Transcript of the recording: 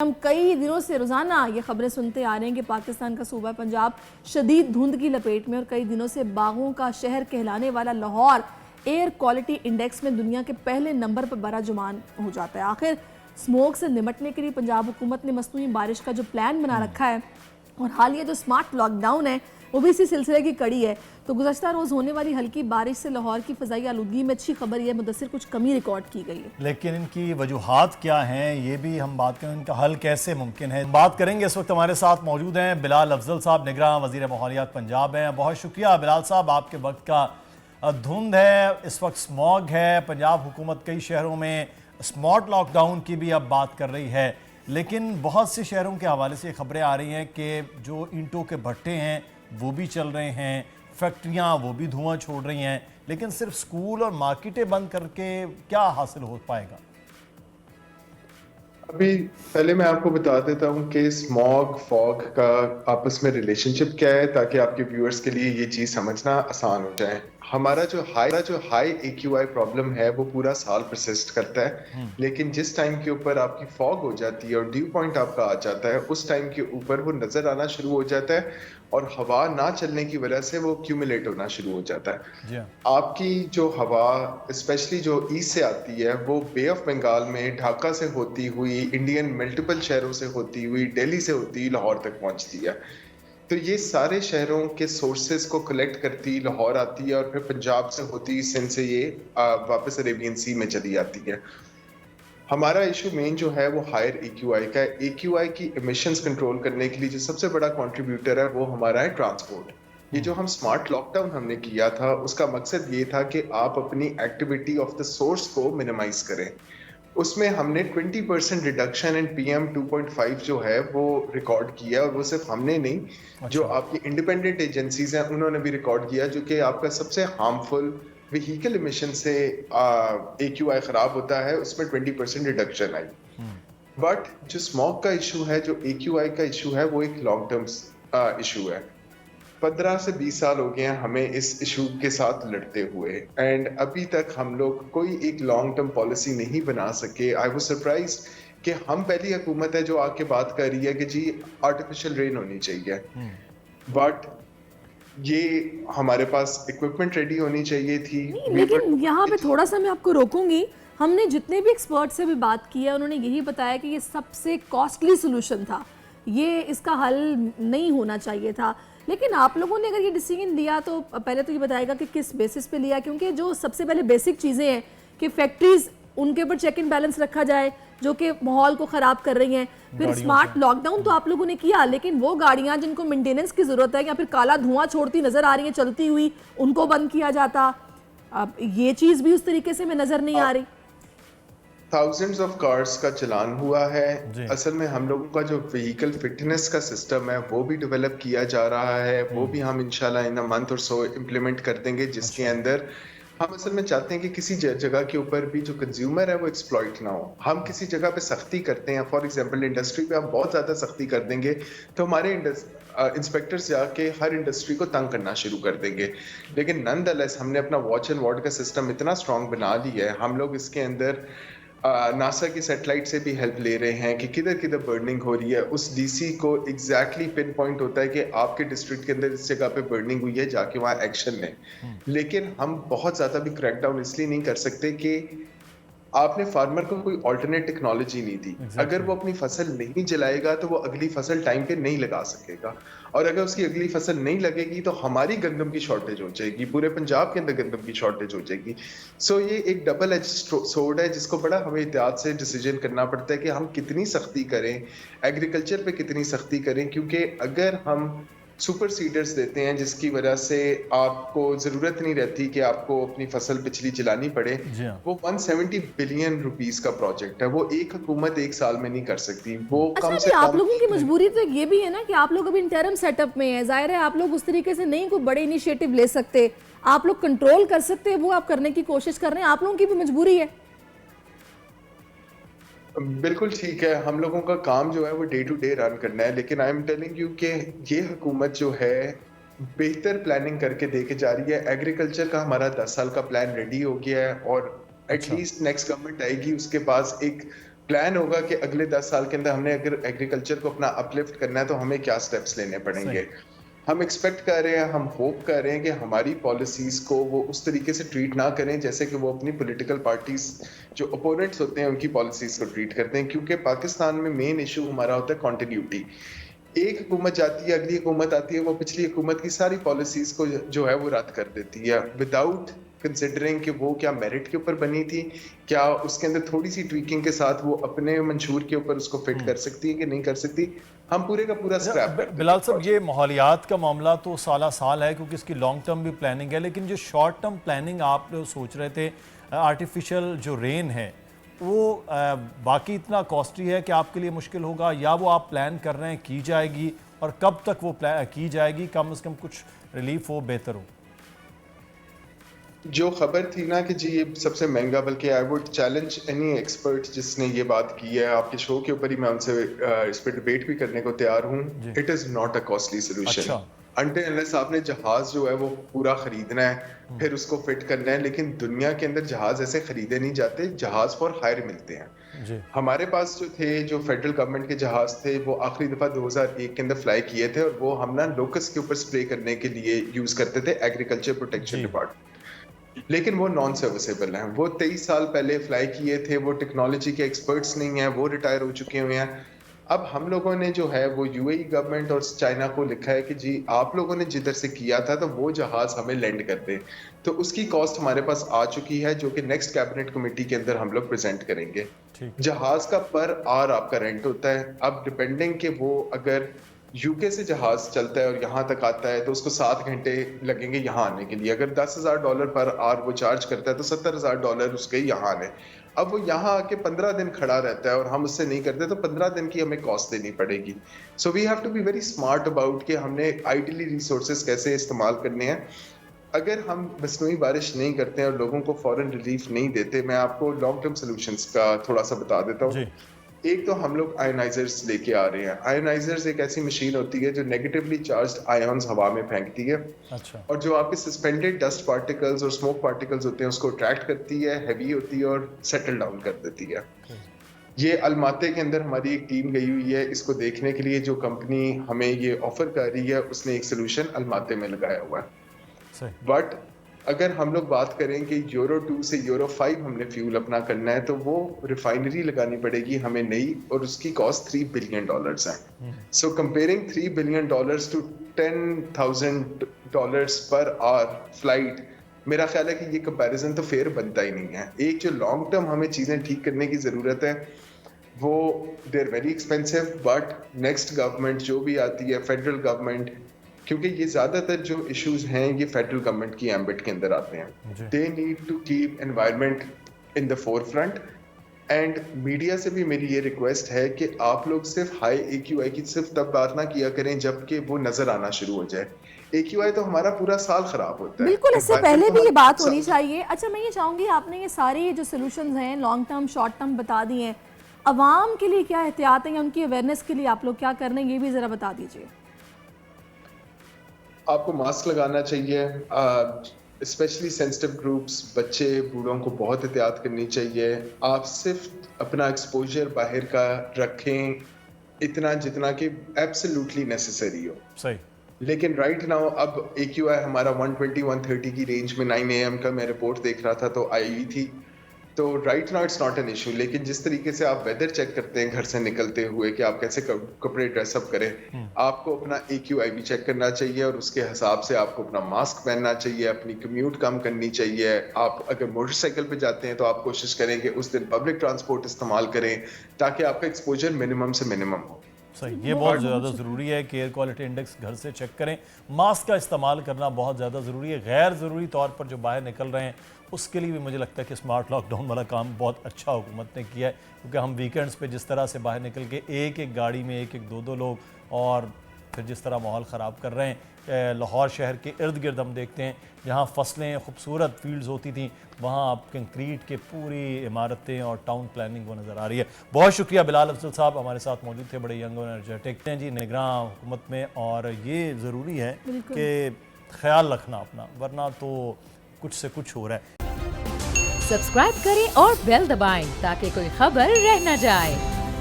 हम कई दिनों से रोज़ाना ये खबरें सुनते आ रहे हैं कि पाकिस्तान का सूबा पंजाब शदीद धुंध की लपेट में और कई दिनों से बागों का शहर कहलाने वाला लाहौर एयर क्वालिटी इंडेक्स में दुनिया के पहले नंबर पर बराजुमान हो जाता है। आखिर स्मोक से निपटने के लिए पंजाब हुकूमत ने मसनूई बारिश का जो प्लान बना रखा है और हालिया जो स्मार्ट लॉकडाउन है वो भी इसी सिलसिले की कड़ी है। तो गुज़श्ता रोज़ होने वाली हल्की बारिश से लाहौर की फ़ज़ाई आलूदगी में अच्छी खबर यह मुदस्सिर कुछ कमी रिकॉर्ड की गई है, लेकिन इनकी वजूहात क्या हैं ये भी हम बात करें, इनका हल कैसे मुमकिन है बात करेंगे। इस वक्त हमारे साथ मौजूद हैं बिलाल अफजल साहब, निगरान वज़ीर माहौलियात पंजाब हैं। बहुत शुक्रिया बिलाल साहब, आपके वक्त का धुंध है, इस वक्त स्मॉग है, पंजाब हुकूमत कई शहरों में स्मार्ट लॉकडाउन की भी अब बात कर रही है, लेकिन बहुत से शहरों के हवाले से खबरें आ रही हैं कि जो ईंटों के भट्टे हैं वो भी चल रहे हैं, फैक्ट्रियां वो भी धुआं छोड़ रही हैं, लेकिन सिर्फ स्कूल और मार्केटें बंद करके क्या हासिल हो पाएगा? अभी पहले मैं आपको बता देता हूँ कि स्मॉग फॉग का आपस में रिलेशनशिप क्या है, ताकि आपके व्यूअर्स के लिए ये चीज़ समझना आसान हो जाए। हमारा जो हाई AQI प्रॉब्लम है वो पूरा साल परसिस्ट करता है, लेकिन जिस टाइम के ऊपर आपकी फॉग हो जाती है और ड्यू पॉइंट आपका आ जाता है, उस टाइम के ऊपर वो नजर आना शुरू हो जाता है और हवा ना चलने की वजह से वो क्यूमुलेट होना शुरू हो जाता है। आपकी जो हवा स्पेशली जो ईस्ट से आती है वो बे ऑफ बंगाल में ढाका से होती हुई इंडियन मल्टीपल शहरों से होती हुई दिल्ली से होती हुई लाहौर तक पहुंचती है। तो ये सारे शहरों के सोर्सेस को कलेक्ट करती लाहौर आती है और फिर पंजाब से होती सिंध से ये वापस अरेबियन सी में चली आती है। हमारा इशू मेन जो है वो हायर AQI का है। AQI की एमिशंस कंट्रोल करने के लिए जो सबसे बड़ा कंट्रीब्यूटर है वो हमारा है ट्रांसपोर्ट। ये जो हम स्मार्ट लॉकडाउन हमने किया था उसका मकसद ये था कि आप अपनी एक्टिविटी ऑफ द सोर्स को मिनिमाइज करें। उसमें हमने 20% रिडक्शन इन PM 2.5 जो है वो रिकॉर्ड किया, और वो सिर्फ हमने नहीं, जो आपकी इंडिपेंडेंट एजेंसीज हैं उन्होंने भी रिकॉर्ड किया, जो कि आपका सबसे हार्मफुल व्हीकल इमिशन से AQI खराब होता है, उसमें 20% रिडक्शन आई। बट जो स्मॉग का इशू है, जो AQI का इशू है, वो एक लॉन्ग टर्म इशू है। 15 से 20 साल हो गए हैं हमें इस इशू के साथ लड़ते हुए, एंड अभी तक हम लोग कोई एक लॉन्ग टर्म पॉलिसी नहीं बना सके। आई वाज सरप्राइज्ड कि हम पहली हुकूमत है जो आके बात कर रही है कि जी आर्टिफिशियल रेन होनी चाहिए, बट ये हमारे पास इक्विपमेंट रेडी होनी चाहिए थी। लेकिन यहाँ पे थोड़ा सा मैं आपको रोकूंगी। हमने जितने भी एक्सपर्ट से भी बात की है उन्होंने यही बताया कि ये सबसे कॉस्टली सोल्यूशन था, ये इसका हल नहीं होना चाहिए था। लेकिन आप लोगों ने अगर ये डिसीजन लिया तो पहले तो ये बताएगा कि किस बेसिस पे लिया, क्योंकि जो सबसे पहले बेसिक चीज़ें हैं कि फैक्ट्रीज उनके ऊपर चेक इन बैलेंस रखा जाए जो कि माहौल को ख़राब कर रही हैं। फिर स्मार्ट लॉकडाउन तो आप लोगों ने किया, लेकिन वो गाड़ियां जिनको मेंटेनेंस की ज़रूरत है या फिर काला धुआं छोड़ती नज़र आ रही है चलती हुई, उनको बंद किया जाता। अब ये चीज़ भी उस तरीके से मैं नज़र नहीं आ रही। थाउजेंड्स ऑफ कार्स का चलान हुआ है। असल में हम लोगों का जो व्हीकल फिटनेस का सिस्टम है वो भी डेवलप किया जा रहा है, वो भी हम इंशाल्लाह इन अ मंथ और सो इम्प्लीमेंट कर देंगे, जिसके अंदर हम असल में चाहते हैं कि किसी जगह के ऊपर भी जो कंज्यूमर है वो एक्सप्लॉइट ना हो। हम किसी जगह पे सख्ती करते हैं, फॉर एग्जांपल इंडस्ट्री पे हम बहुत ज़्यादा सख्ती कर देंगे तो हमारे इंस्पेक्टर्स जाके हर इंडस्ट्री को तंग करना शुरू कर देंगे। लेकिन नॉनदलेस हमने अपना वॉच एंड वार्ड का सिस्टम इतना स्ट्रॉन्ग बना लिया है, हम लोग इसके अंदर नासा की सैटेलाइट से भी हेल्प ले रहे हैं कि किधर किधर बर्निंग हो रही है, उस DC को एग्जैक्टली पिन पॉइंट होता है कि आपके डिस्ट्रिक्ट के अंदर इस जगह पे बर्निंग हुई है, जाके वहाँ एक्शन लें। लेकिन हम बहुत ज़्यादा भी क्रैकडाउन इसलिए नहीं कर सकते कि आपने फार्मर को कोई ऑल्टरनेट टेक्नोलॉजी नहीं दी। अगर वो अपनी फसल नहीं जलाएगा तो वो अगली फसल टाइम पे नहीं लगा सकेगा, और अगर उसकी अगली फसल नहीं लगेगी तो हमारी गंदम की शॉर्टेज हो जाएगी, पूरे पंजाब के अंदर गंदम की शॉर्टेज हो जाएगी। सो ये एक डबल एज सोर्ड है जिसको बड़ा हमें एहतियात से डिसीजन करना पड़ता है कि हम कितनी सख्ती करें, एग्रीकल्चर पे कितनी सख्ती करें, क्योंकि अगर हम सुपर सीडर्स देते हैं जिसकी वजह से आपको जरूरत नहीं रहती कि आपको अपनी फसल पिछली जलानी पड़े, वो 170 बिलियन रुपीस का प्रोजेक्ट है, वो एक हुकूमत एक साल में नहीं कर सकती। वो कम से आप कम लोगों की मजबूरी तो ये भी है ना कि आप लोग अभी इंटरम सेटअप में है, जाहिर है आप लोग उस तरीके से नहीं कोई बड़े इनिशिएटिव ले सकते, आप लोग कंट्रोल कर सकते हैं, वो आप करने की कोशिश कर रहे हैं, आप लोगों की भी मजबूरी है। बिल्कुल ठीक है, हम लोगों का काम जो है वो डे टू डे रन करना है, लेकिन आई एम टेलिंग यू कि ये हुकूमत जो है बेहतर प्लानिंग करके दे के जा रही है। एग्रीकल्चर का हमारा 10 साल का प्लान रेडी हो गया है, और एटलीस्ट नेक्स्ट गवर्नमेंट आएगी उसके पास एक प्लान होगा कि अगले 10 साल के अंदर हमने अगर एग्रीकल्चर को अपना अपलिफ्ट करना है तो हमें क्या स्टेप्स लेने पड़ेंगे। हम एक्सपेक्ट कर रहे हैं, हम होप कर रहे हैं कि हमारी पॉलिसीज को वो उस तरीके से ट्रीट ना करें जैसे कि वो अपनी पॉलिटिकल पार्टीज जो अपोनेंट्स होते हैं उनकी पॉलिसीज को ट्रीट करते हैं, क्योंकि पाकिस्तान में मेन इशू हमारा होता है कॉन्टिन्यूटी। एक हुकूमत जाती है, अगली हुकूमत आती है, वो पिछली हुकूमत की सारी पॉलिसीज को जो है वो रद्द कर देती है विदाउट कंसिडरिंग कि वो क्या मेरिट के ऊपर बनी थी, क्या उसके अंदर थोड़ी सी ट्वीकिंग के साथ वो अपने मंशूर के ऊपर उसको फिट कर सकती है कि नहीं कर सकती। हम पूरे का पूरा स्क्रैप कर देते हैं। बिलाल साहब, ये माहौलियात का मामला तो साला साल है क्योंकि इसकी लॉन्ग टर्म भी प्लानिंग है, लेकिन जो शॉर्ट टर्म प्लानिंग आप लोग सोच रहे थे, आर्टिफिशियल जो रेन है वो बाकी इतना कॉस्टली है कि आपके लिए मुश्किल होगा, या वो आप प्लान कर रहे हैं की जाएगी, और कब तक वो की जाएगी, कम से कम कुछ रिलीफ हो, बेहतर हो? जो खबर थी ना कि जी ये सबसे महंगा, बल्कि I would challenge any expert जिसने ये बात की है, आपके शो के ऊपर ही मैं उनसे इस पर डिबेट भी करने को तैयार हूँ। It is not a costly solution until unless आपने जहाज जो है वो पूरा खरीदना है, फिर उसको फिट करना है। लेकिन दुनिया के अंदर जहाज ऐसे खरीदे नहीं जाते, जहाज फॉर हायर मिलते हैं। जी। हमारे पास जो थे, जो फेडरल गवर्नमेंट के जहाज थे, वो आखिरी दफा 2001 के अंदर फ्लाई किए थे, और वो हम ना लोकस के ऊपर स्प्रे करने के लिए यूज करते थे, एग्रीकल्चर प्रोटेक्शन डिपार्टमेंट। लेकिन वो नॉन सर्विसेबल हैं। वो 23 साल पहले फ्लाई किए थे, वो टेक्नोलॉजी के एक्सपर्ट्स नहीं हैं, वो रिटायर हो चुके हुए हैं। अब हम लोगों ने जो है वो यूएई गवर्नमेंट और चाइना को लिखा है कि जी आप लोगों ने जिधर से किया था तो वो जहाज हमें लैंड कर दे। तो उसकी कॉस्ट हमारे पास आ चुकी है, जो कि नेक्स्ट कैबिनेट कमेटी के अंदर हम लोग प्रेजेंट करेंगे। जहाज का पर आवर आपका रेंट होता है। अब डिपेंडिंग कि वो अगर यूके से जहाज चलता है और यहाँ तक आता है तो उसको 7 घंटे लगेंगे यहाँ आने के लिए। अगर $10,000 पर आवर वो चार्ज करता है तो $70,000 उसके यहाँ आने। अब वो यहाँ आके 15 दिन खड़ा रहता है और हम उससे नहीं करते तो 15 दिन की हमें कॉस्ट देनी पड़ेगी। So we have to be very smart about कि हमने आइडियली रिसोर्सेज कैसे इस्तेमाल करने हैं। अगर हम मसनूई बारिश नहीं करते हैं और लोगों को फौरन रिलीफ नहीं देते, मैं आपको लॉन्ग टर्म सोल्यूशंस का थोड़ा सा बता देता हूँ। एक तो हम लोग आयोनाइजर्स लेके आ रहे हैं। आयोनाइजर्स एक ऐसी मशीन होती है जो नेगेटिवली चार्ज्ड आयन्स हवा में फेंकती है। अच्छा। और जो आपके सस्पेंडेड डस्ट पार्टिकल्स और स्मोक पार्टिकल्स होते हैं उसको अट्रैक्ट करती है, हैवी होती है और सेटल डाउन कर देती है। ये अलमाते के अंदर हमारी एक टीम गई हुई है इसको देखने के लिए। जो कंपनी हमें ये ऑफर कर रही है उसने एक सोल्यूशन अलमाते में लगाया हुआ है। बट अगर हम लोग बात करें कि यूरो 2 से यूरो 5 हमने फ्यूल अपना करना है तो वो रिफाइनरी लगानी पड़ेगी हमें नई, और उसकी कॉस्ट $3 बिलियन है। सो comparing $3 billion to $10,000 per hour flight, मेरा ख्याल है कि ये कंपैरिजन तो फेयर बनता ही नहीं है। एक जो लॉन्ग टर्म हमें चीजें ठीक करने की जरूरत है वो they are very expensive, but next government जो भी आती है, फेडरल गवर्नमेंट, क्योंकि ये ज्यादातर जो इश्यूज हैं ये फेडरल गवर्नमेंट की एम्बिट के अंदर आते हैं। They need to keep environment in the forefront. And media से भी मेरी ये रिक्वेस्ट है कि आप लोग सिर्फ हाई AQI की सिर्फ तब बात ना किया करें जबकि वो नजर आना शुरू हो जाए। AQI तो हमारा पूरा साल खराब होता है। बिल्कुल, इससे पहले भी ये बात होनी चाहिए। अच्छा, मैं ये चाहूंगी, आपने ये सारी जो सोल्यूशंस हैं लॉन्ग टर्म शॉर्ट टर्म बता दिए हैं, अवाम के लिए क्या एहतियात हैं या उनकी अवेयरनेस के लिए आप लोग क्या कर रहे हैं, ये भी जरा बता दीजिए। आपको मास्क लगाना चाहिए, स्पेशली सेंसिटिव ग्रुप्स, बच्चे, बूढ़ों को बहुत एहतियात करनी चाहिए। आप सिर्फ अपना एक्सपोजर बाहर का रखें इतना जितना कि एब्सोल्युटली नेसेसरी हो। सही। लेकिन राइट नाउ अब AQI हमारा 120-130 की रेंज में 9 AM का मैं रिपोर्ट देख रहा था तो आई हुई थी। तो right now it's not an issue. लेकिन जिस तरीके से आप वेदर चेक करते हैं घर से निकलते हुए कि आप कैसे कपड़े ड्रेसअप करें, आपको अपना AQI भी चेक करना चाहिए और उसके हिसाब से आपको अपना मास्क पहनना चाहिए, अपनी कम्यूट कम करनी चाहिए। आप अगर मोटरसाइकिल पे जाते हैं तो आप कोशिश करें कि उस दिन पब्लिक ट्रांसपोर्ट इस्तेमाल करें ताकि आपका एक्सपोजर मिनिमम से मिनिमम हो। सही, ये बहुत ज़्यादा ज़रूरी है कि एयर क्वालिटी इंडेक्स घर से चेक करें। मास्क का इस्तेमाल करना बहुत ज़्यादा ज़रूरी है। गैर ज़रूरी तौर पर जो बाहर निकल रहे हैं उसके लिए भी मुझे लगता है कि स्मार्ट लॉकडाउन वाला काम बहुत अच्छा हुकूमत ने किया है, क्योंकि हम वीकेंड्स पे जिस तरह से बाहर निकल के एक एक गाड़ी में एक एक दो दो लोग, और फिर जिस तरह माहौल ख़राब कर रहे हैं। लाहौर शहर के इर्द गिर्द हम देखते हैं जहाँ फसलें खूबसूरत फील्ड्स होती थी, वहाँ आप कंक्रीट के पूरी इमारतें और टाउन प्लानिंग वो नज़र आ रही है। बहुत शुक्रिया बिलाल अफजल साहब हमारे साथ मौजूद थे, बड़े यंग और एनर्जेटिक हैं जी, निगरान हुकूमत में। और ये ज़रूरी है कि ख्याल रखना अपना, वरना तो कुछ से कुछ हो रहा है। सब्सक्राइब करें और बेल दबाएं ताकि कोई खबर रह न जाए।